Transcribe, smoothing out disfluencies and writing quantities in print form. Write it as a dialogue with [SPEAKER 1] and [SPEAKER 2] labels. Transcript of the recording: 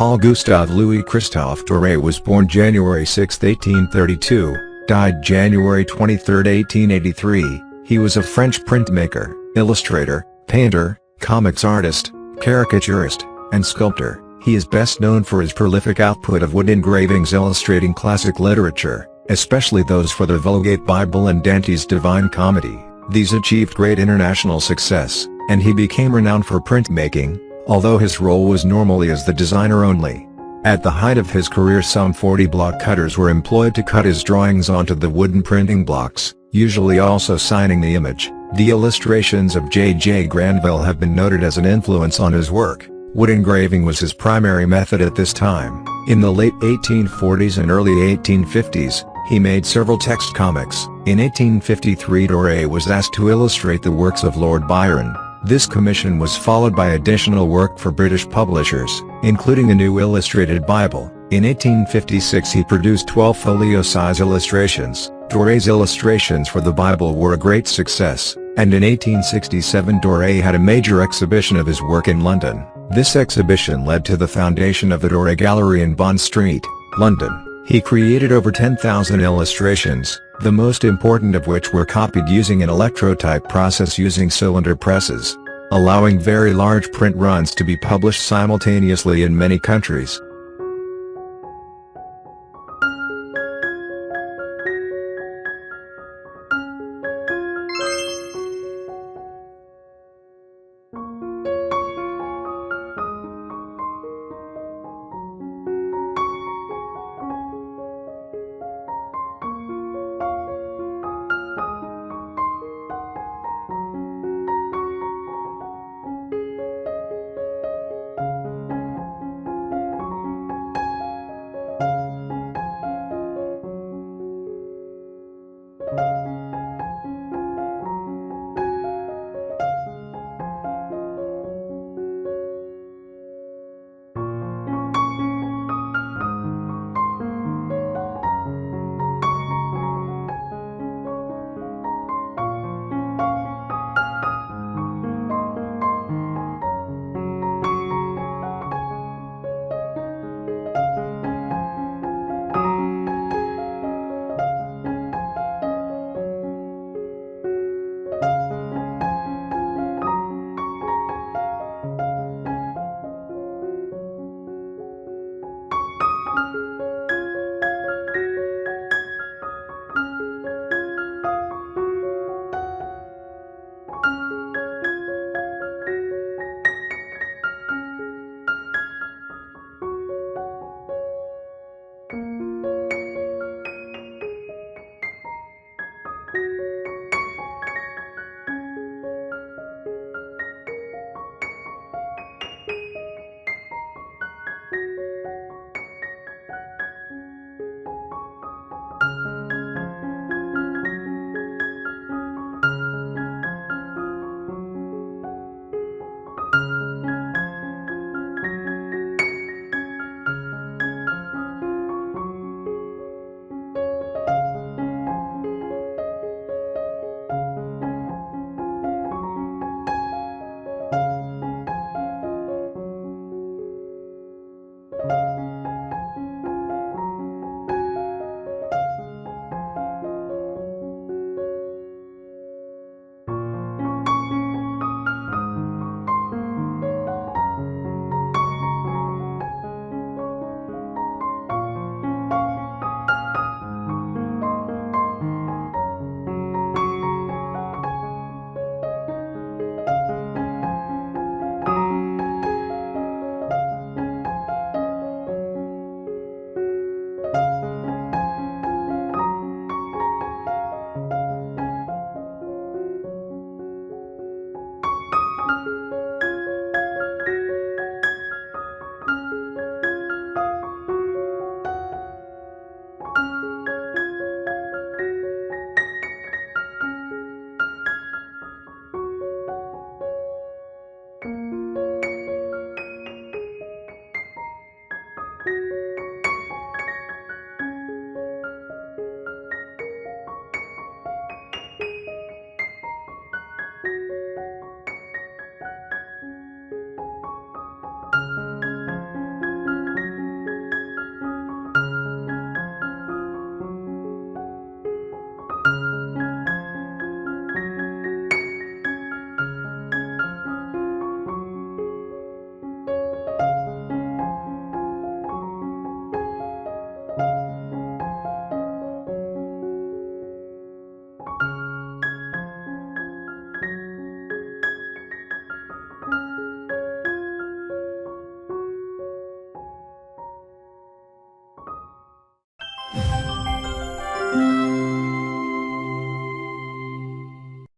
[SPEAKER 1] Paul Gustave Louis Christophe Dore was born January 6, 1832, died January 23, 1883. He was a French printmaker, illustrator, painter, comics artist, caricaturist, and sculptor. He is best known for his prolific output of wood engravings illustrating classic literature, especially those for the Vulgate Bible and Dante's Divine Comedy. These achieved great international success, and he became renowned for printmaking, although his role was normally as the designer only. At the height of his career, some 40 block cutters were employed to cut his drawings onto the wooden printing blocks, usually also signing the image. The illustrations of J. Grandville have been noted as an influence on his work. Wood engraving was his primary method at this time. In the late 1840s and early 1850s, he made several text comics. In 1853, Doré was asked to illustrate the works of Lord Byron. This commission was followed by additional work for British publishers, including a new illustrated Bible. In 1856 he produced 12 folio-size illustrations. Doré's illustrations for the Bible were a great success, and in 1867 Doré had a major exhibition of his work in London. This exhibition led to the foundation of the Doré Gallery in Bond Street, London. He created over 10,000 illustrations, the most important of which were copied using an electrotype process using cylinder presses, allowing very large print runs to be published simultaneously in many countries.